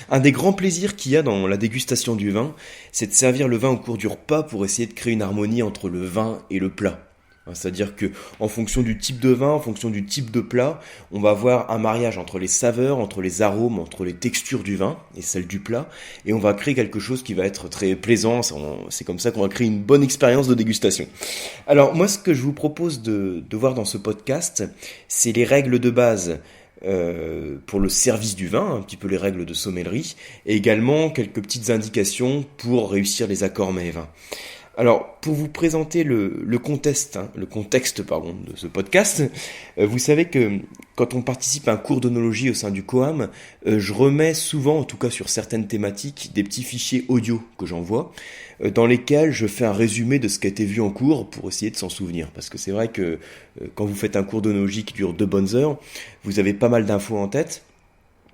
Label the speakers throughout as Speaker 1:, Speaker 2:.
Speaker 1: Un des grands plaisirs qu'il y a dans la dégustation du vin, c'est de servir le vin au cours du repas pour essayer de créer une harmonie entre le vin et le plat. C'est-à-dire que, en fonction du type de vin, en fonction du type de plat, on va avoir un mariage entre les saveurs, entre les arômes, entre les textures du vin et celles du plat, et on va créer quelque chose qui va être très plaisant. C'est comme ça qu'on va créer une bonne expérience de dégustation. Alors moi, ce que je vous propose de voir dans ce podcast, c'est les règles de base pour le service du vin, un petit peu les règles de sommellerie, et également quelques petites indications pour réussir les accords mets et vins. Alors, pour vous présenter le contexte, de ce podcast, vous savez que quand on participe à un cours d'œnologie au sein du COAM, je remets souvent, en tout cas sur certaines thématiques, des petits fichiers audio que j'envoie, dans lesquels je fais un résumé de ce qui a été vu en cours pour essayer de s'en souvenir. Parce que c'est vrai que quand vous faites un cours d'œnologie qui dure 2 bonnes heures, vous avez pas mal d'infos en tête.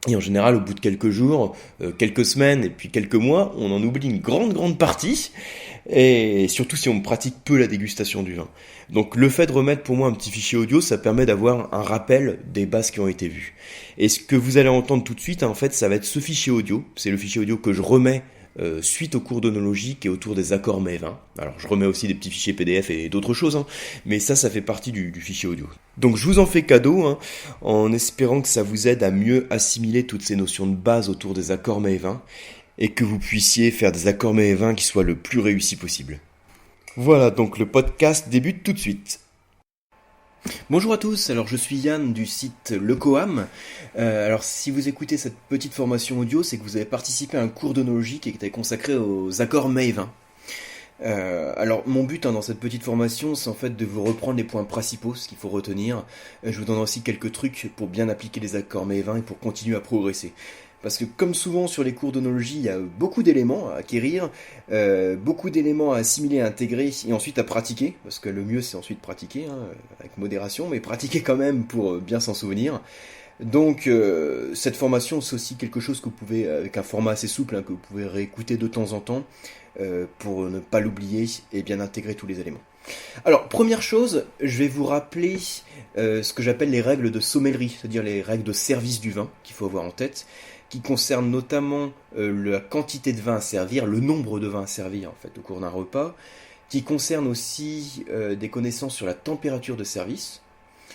Speaker 1: Et en général, au bout de quelques jours, quelques semaines et puis quelques mois, on en oublie une grande partie. Et surtout si on pratique peu la dégustation du vin. Donc le fait de remettre pour moi un petit fichier audio, ça permet d'avoir un rappel des bases qui ont été vues. Et ce que vous allez entendre tout de suite, en fait, ça va être ce fichier audio. C'est le fichier audio que je remets suite au cours d'œnologie qui est autour des accords mets et vins. Alors je remets aussi des petits fichiers PDF et d'autres choses, mais ça fait partie du fichier audio. Donc je vous en fais cadeau, en espérant que ça vous aide à mieux assimiler toutes ces notions de base autour des accords mets et vins, et que vous puissiez faire des accords mets et vins qui soient le plus réussis possible. Voilà, donc le podcast débute tout de suite. Bonjour à tous, alors je suis Yann du site Le Coam. Alors si vous écoutez cette petite formation audio, c'est que vous avez participé à un cours d'œnologie qui était consacré aux accords mets et vins. Alors mon but dans cette petite formation, c'est en fait de vous reprendre les points principaux, ce qu'il faut retenir. Je vous donne aussi quelques trucs pour bien appliquer les accords mets et vins et pour continuer à progresser. Parce que comme souvent sur les cours d'œnologie, il y a beaucoup d'éléments à acquérir, beaucoup d'éléments à assimiler, à intégrer et ensuite à pratiquer. Parce que le mieux c'est ensuite pratiquer, avec modération, mais pratiquer quand même pour bien s'en souvenir. Donc cette formation c'est aussi quelque chose que vous pouvez, avec un format assez souple, que vous pouvez réécouter de temps en temps pour ne pas l'oublier et bien intégrer tous les éléments. Alors première chose, je vais vous rappeler ce que j'appelle les règles de sommellerie, c'est-à-dire les règles de service du vin qu'il faut avoir en tête, qui concerne notamment la quantité de vin à servir, le nombre de vins à servir en fait au cours d'un repas, qui concerne aussi des connaissances sur la température de service,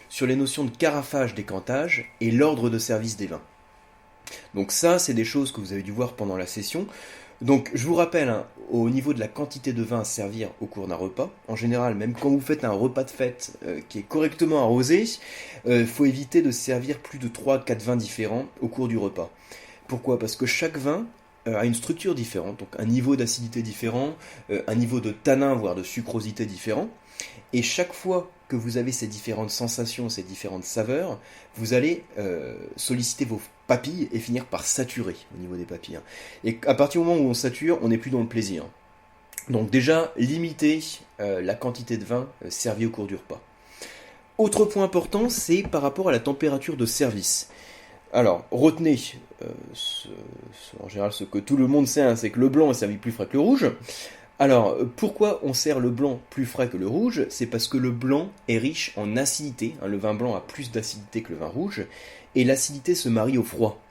Speaker 1: sur les notions de carafage, décantage et l'ordre de service des vins. Donc ça, c'est des choses que vous avez dû voir pendant la session. Donc je vous rappelle, au niveau de la quantité de vin à servir au cours d'un repas, en général, même quand vous faites un repas de fête qui est correctement arrosé, faut éviter de servir plus de 3 à 4 vins différents au cours du repas. Pourquoi ? Parce que chaque vin a une structure différente, donc un niveau d'acidité différent, un niveau de tanin, voire de sucrosité différent. Et chaque fois que vous avez ces différentes sensations, ces différentes saveurs, vous allez solliciter vos papilles et finir par saturer au niveau des papilles. Et à partir du moment où on sature, on n'est plus dans le plaisir. Donc déjà, limitez la quantité de vin servi au cours du repas. Autre point important, c'est par rapport à la température de service. Alors, retenez, en général ce que tout le monde sait, c'est que le blanc est servi plus frais que le rouge. Alors, pourquoi on sert le blanc plus frais que le rouge ? C'est parce que le blanc est riche en acidité, le vin blanc a plus d'acidité que le vin rouge, et l'acidité se marie au froid.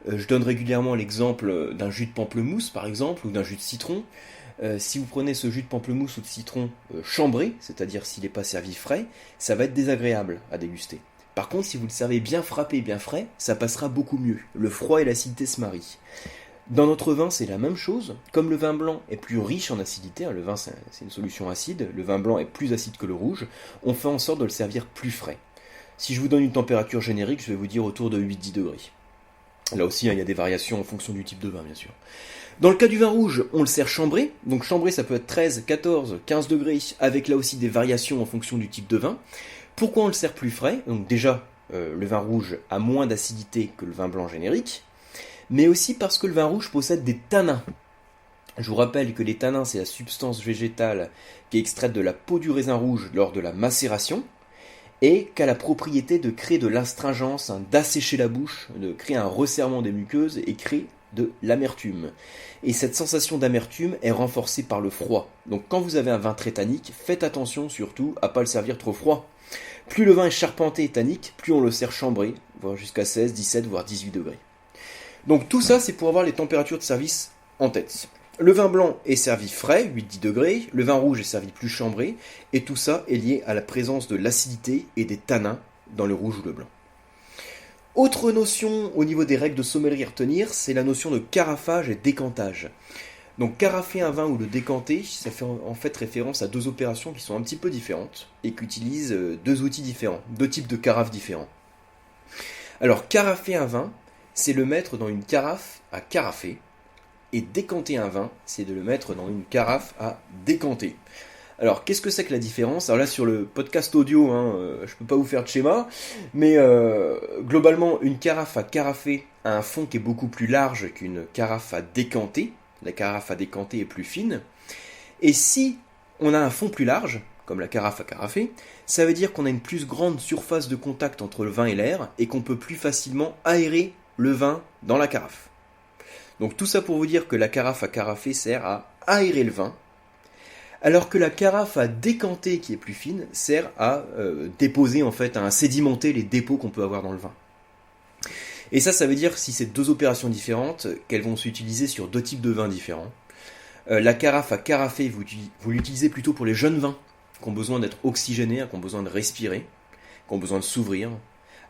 Speaker 1: Je donne régulièrement l'exemple d'un jus de pamplemousse, par exemple, ou d'un jus de citron. Si vous prenez ce jus de pamplemousse ou de citron chambré, c'est-à-dire s'il n'est pas servi frais, ça va être désagréable à déguster. Par contre, si vous le servez bien frappé, bien frais, ça passera beaucoup mieux. Le froid et l'acidité se marient. Dans notre vin, c'est la même chose. Comme le vin blanc est plus riche en acidité, le vin c'est une solution acide, le vin blanc est plus acide que le rouge, on fait en sorte de le servir plus frais. Si je vous donne une température générique, je vais vous dire autour de 8-10 degrés. Là aussi, il y a des variations en fonction du type de vin, bien sûr. Dans le cas du vin rouge, on le sert chambré. Donc chambré, ça peut être 13, 14, 15 degrés, avec là aussi des variations en fonction du type de vin. Pourquoi on le sert plus frais ? Donc déjà, le vin rouge a moins d'acidité que le vin blanc générique, mais aussi parce que le vin rouge possède des tanins. Je vous rappelle que les tanins, c'est la substance végétale qui est extraite de la peau du raisin rouge lors de la macération, et qu'a la propriété de créer de l'astringence, d'assécher la bouche, de créer un resserrement des muqueuses et créer de l'amertume. Et cette sensation d'amertume est renforcée par le froid. Donc quand vous avez un vin très tannique, faites attention surtout à ne pas le servir trop froid. Plus le vin est charpenté et tannique, plus on le sert chambré, voire jusqu'à 16, 17, voire 18 degrés. Donc tout ça, c'est pour avoir les températures de service en tête. Le vin blanc est servi frais, 8-10 degrés, le vin rouge est servi plus chambré, et tout ça est lié à la présence de l'acidité et des tanins dans le rouge ou le blanc. Autre notion au niveau des règles de sommellerie à retenir, c'est la notion de carafage et décantage. Donc carafer un vin ou le décanter, ça fait en fait référence à deux opérations qui sont un petit peu différentes et qui utilisent deux outils différents, deux types de carafes différents. Alors carafer un vin, c'est le mettre dans une carafe à carafer, et décanter un vin, c'est de le mettre dans une carafe à décanter. Alors, qu'est-ce que c'est que la différence? Alors là, sur le podcast audio, je peux pas vous faire de schéma, mais globalement, une carafe à carafer a un fond qui est beaucoup plus large qu'une carafe à décanter. La carafe à décanter est plus fine. Et si on a un fond plus large, comme la carafe à carafer, ça veut dire qu'on a une plus grande surface de contact entre le vin et l'air, et qu'on peut plus facilement aérer le vin dans la carafe. Donc tout ça pour vous dire que la carafe à carafer sert à aérer le vin, alors que la carafe à décanter, qui est plus fine, sert à déposer, en fait, à sédimenter les dépôts qu'on peut avoir dans le vin. Et ça veut dire, si c'est deux opérations différentes, qu'elles vont s'utiliser sur deux types de vins différents. La carafe à carafer, vous l'utilisez plutôt pour les jeunes vins, qui ont besoin d'être oxygénés, qui ont besoin de respirer, qui ont besoin de s'ouvrir,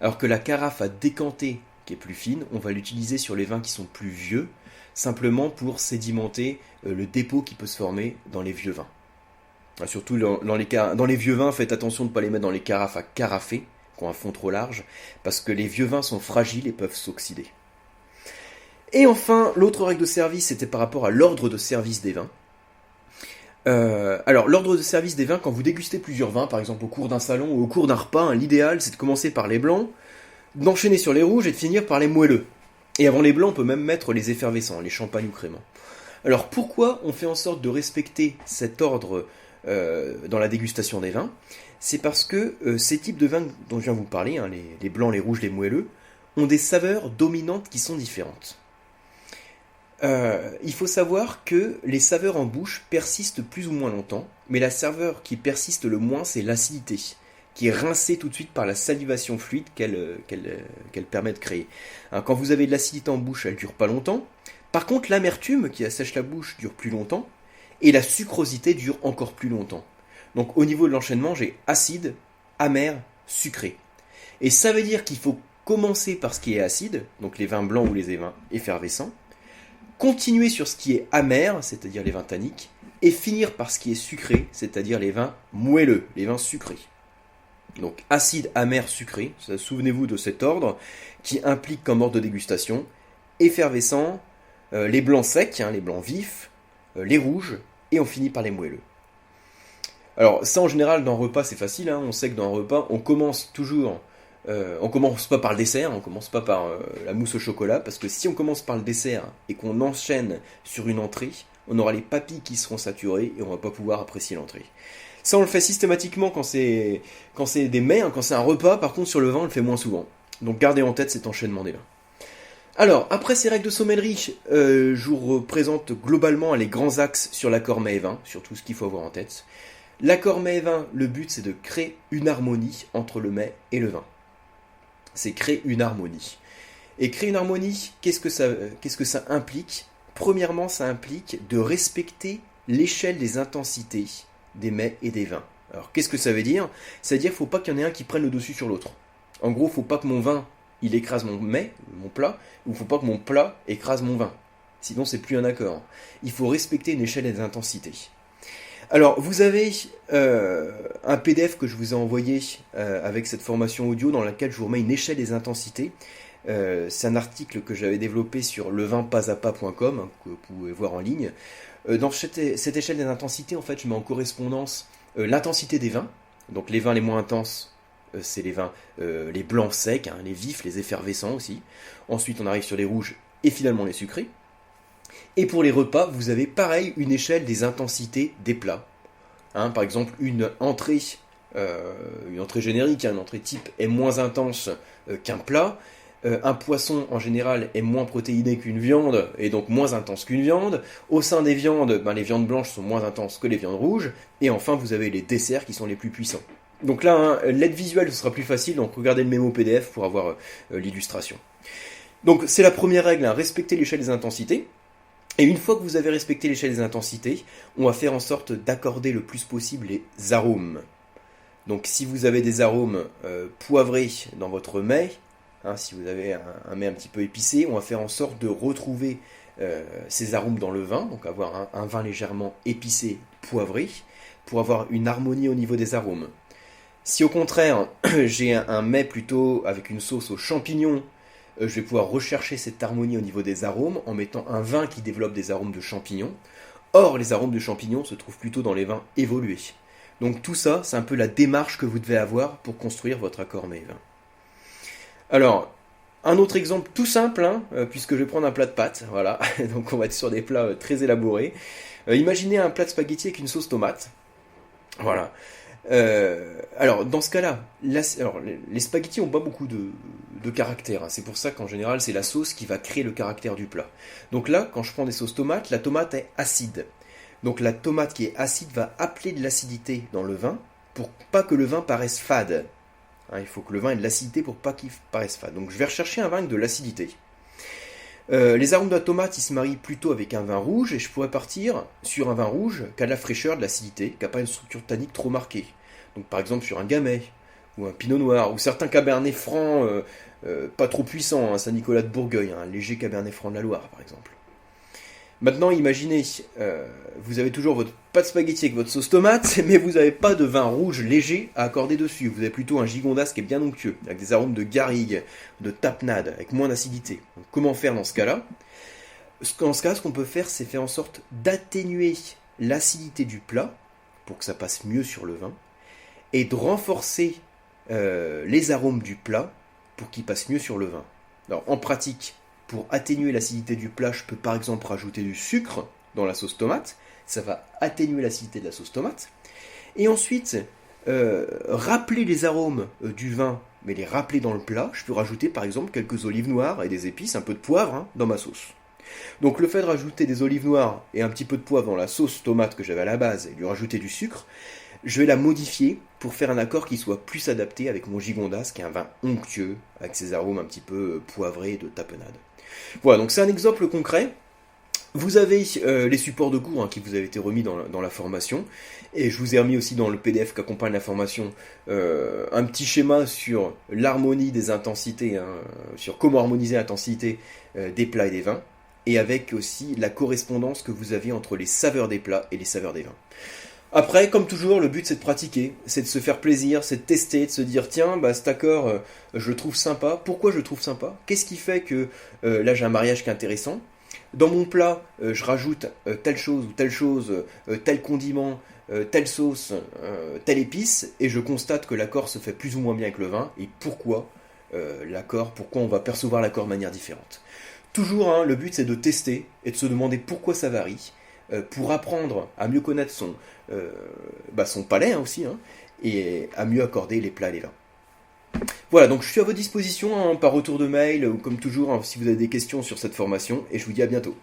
Speaker 1: alors que la carafe à décanter, qui est plus fine, on va l'utiliser sur les vins qui sont plus vieux, simplement pour sédimenter le dépôt qui peut se former dans les vieux vins. Surtout dans les vieux vins, faites attention de ne pas les mettre dans les carafes à carafer, qui ont un fond trop large, parce que les vieux vins sont fragiles et peuvent s'oxyder. Et enfin, l'autre règle de service, c'était par rapport à l'ordre de service des vins. Alors, l'ordre de service des vins, quand vous dégustez plusieurs vins, par exemple au cours d'un salon ou au cours d'un repas, l'idéal c'est de commencer par les blancs, d'enchaîner sur les rouges et de finir par les moelleux. Et avant les blancs, on peut même mettre les effervescents, les champagnes ou créments. Alors pourquoi on fait en sorte de respecter cet ordre dans la dégustation des vins? C'est parce que ces types de vins dont je viens de vous parler, les blancs, les rouges, les moelleux, ont des saveurs dominantes qui sont différentes. Il faut savoir que les saveurs en bouche persistent plus ou moins longtemps, mais la saveur qui persiste le moins, c'est l'acidité, qui est rincée tout de suite par la salivation fluide qu'elle permet de créer. Quand vous avez de l'acidité en bouche, elle ne dure pas longtemps. Par contre, l'amertume qui assèche la bouche dure plus longtemps, et la sucrosité dure encore plus longtemps. Donc au niveau de l'enchaînement, j'ai acide, amer, sucré. Et ça veut dire qu'il faut commencer par ce qui est acide, donc les vins blancs ou les vins effervescents, continuer sur ce qui est amer, c'est-à-dire les vins tanniques, et finir par ce qui est sucré, c'est-à-dire les vins moelleux, les vins sucrés. Donc acide, amer, sucré, souvenez-vous de cet ordre qui implique comme ordre de dégustation effervescent, les blancs secs, les blancs vifs, les rouges, et on finit par les moelleux. Alors ça en général dans un repas c'est facile, on sait que dans un repas on commence toujours, on commence pas par le dessert, on commence pas par la mousse au chocolat, parce que si on commence par le dessert et qu'on enchaîne sur une entrée, on aura les papilles qui seront saturées et on va pas pouvoir apprécier l'entrée. Ça, on le fait systématiquement quand c'est des mets, quand c'est un repas. Par contre, sur le vin, on le fait moins souvent. Donc, gardez en tête cet enchaînement des vins. Alors, après ces règles de sommellerie, je vous représente globalement les grands axes sur l'accord mets et vin, sur tout ce qu'il faut avoir en tête. L'accord mets et vin, le but, c'est de créer une harmonie entre le mets et le vin. C'est créer une harmonie. Et créer une harmonie, qu'est-ce que ça implique? Premièrement, ça implique de respecter l'échelle des intensités des mets et des vins. Alors, qu'est-ce que ça veut dire? Ça veut dire qu'il ne faut pas qu'il y en ait un qui prenne le dessus sur l'autre. En gros, il ne faut pas que mon vin, il écrase mon mets, mon plat, ou il ne faut pas que mon plat écrase mon vin. Sinon, c'est plus un accord. Il faut respecter une échelle des intensités. Alors, vous avez un PDF que je vous ai envoyé avec cette formation audio dans laquelle je vous remets une échelle des intensités. C'est un article que j'avais développé sur levinpasapa.com, que vous pouvez voir en ligne. Dans cette échelle des intensités, en fait, je mets en correspondance l'intensité des vins. Donc les vins les moins intenses, c'est les vins, les blancs secs, les vifs, les effervescents aussi. Ensuite, on arrive sur les rouges et finalement les sucrés. Et pour les repas, vous avez pareil une échelle des intensités des plats. Par exemple, une entrée générique, une entrée type est moins intense qu'un plat. Un poisson, en général, est moins protéiné qu'une viande, et donc moins intense qu'une viande. Au sein des viandes, les viandes blanches sont moins intenses que les viandes rouges. Et enfin, vous avez les desserts qui sont les plus puissants. Donc là, l'aide visuelle, ce sera plus facile, donc regardez le mémo PDF pour avoir l'illustration. Donc c'est la première règle, hein, respecter l'échelle des intensités. Et une fois que vous avez respecté l'échelle des intensités, on va faire en sorte d'accorder le plus possible les arômes. Donc si vous avez des arômes poivrés dans votre mets, hein, si vous avez un mets un petit peu épicé, on va faire en sorte de retrouver ces arômes dans le vin, donc avoir un vin légèrement épicé, poivré, pour avoir une harmonie au niveau des arômes. Si au contraire j'ai un mets plutôt avec une sauce aux champignons, je vais pouvoir rechercher cette harmonie au niveau des arômes en mettant un vin qui développe des arômes de champignons. Or, les arômes de champignons se trouvent plutôt dans les vins évolués. Donc tout ça, c'est un peu la démarche que vous devez avoir pour construire votre accord mets-vin. Alors, un autre exemple tout simple, hein, puisque je vais prendre un plat de pâtes, voilà, donc on va être sur des plats très élaborés. Imaginez un plat de spaghetti avec une sauce tomate, voilà. Alors, dans ce cas-là, les spaghettis ont pas beaucoup de caractère, hein. C'est pour ça qu'en général, c'est la sauce qui va créer le caractère du plat. Donc là, quand je prends des sauces tomates, la tomate est acide. Donc la tomate qui est acide va appeler de l'acidité dans le vin pour pas que le vin paraisse fade. Hein, il faut que le vin ait de l'acidité pour pas qu'il paraisse fade. Donc je vais rechercher un vin avec de l'acidité. Les arômes de la tomate, ils se marient plutôt avec un vin rouge, et je pourrais partir sur un vin rouge qui a de la fraîcheur, de l'acidité, qui n'a pas une structure tannique trop marquée. Donc par exemple sur un gamay, ou un pinot noir, ou certains cabernets francs pas trop puissants, un Saint-Nicolas de Bourgueil, un léger cabernet franc de la Loire par exemple. Maintenant, imaginez, vous avez toujours votre pâte spaghetti avec votre sauce tomate, mais vous n'avez pas de vin rouge léger à accorder dessus. Vous avez plutôt un gigondas qui est bien onctueux, avec des arômes de garrigue, de tapenade, avec moins d'acidité. Donc, comment faire dans ce cas-là ? Dans ce cas, ce qu'on peut faire, c'est faire en sorte d'atténuer l'acidité du plat, pour que ça passe mieux sur le vin, et de renforcer les arômes du plat, pour qu'ils passent mieux sur le vin. Alors, en pratique, pour atténuer l'acidité du plat, je peux par exemple rajouter du sucre dans la sauce tomate. Ça va atténuer l'acidité de la sauce tomate. Et ensuite, rappeler les arômes du vin, mais les rappeler dans le plat. Je peux rajouter par exemple quelques olives noires et des épices, un peu de poivre, hein, dans ma sauce. Donc le fait de rajouter des olives noires et un petit peu de poivre dans la sauce tomate que j'avais à la base et de lui rajouter du sucre, je vais la modifier pour faire un accord qui soit plus adapté avec mon gigondas, qui est un vin onctueux, avec ses arômes un petit peu poivrés de tapenade. Voilà, donc c'est un exemple concret. Vous avez les supports de cours, hein, qui vous avaient été remis dans la formation, et je vous ai remis aussi dans le PDF qui accompagne la formation un petit schéma sur l'harmonie des intensités, hein, sur comment harmoniser l'intensité des plats et des vins, et avec aussi la correspondance que vous avez entre les saveurs des plats et les saveurs des vins. Après, comme toujours, le but c'est de pratiquer, c'est de se faire plaisir, c'est de tester, de se dire tiens, bah, cet accord, je le trouve sympa. Pourquoi je le trouve sympa ? Qu'est-ce qui fait que là j'ai un mariage qui est intéressant ? Dans mon plat, je rajoute telle chose ou telle chose, tel condiment, telle sauce, telle épice, et je constate que l'accord se fait plus ou moins bien avec le vin, et pourquoi pourquoi on va percevoir l'accord de manière différente. Toujours, hein, le but c'est de tester et de se demander pourquoi ça varie, pour apprendre à mieux connaître son palais, hein, aussi, hein, et à mieux accorder les plats et les vins. Voilà, donc je suis à votre disposition, hein, par retour de mail, ou comme toujours, hein, si vous avez des questions sur cette formation, et je vous dis à bientôt.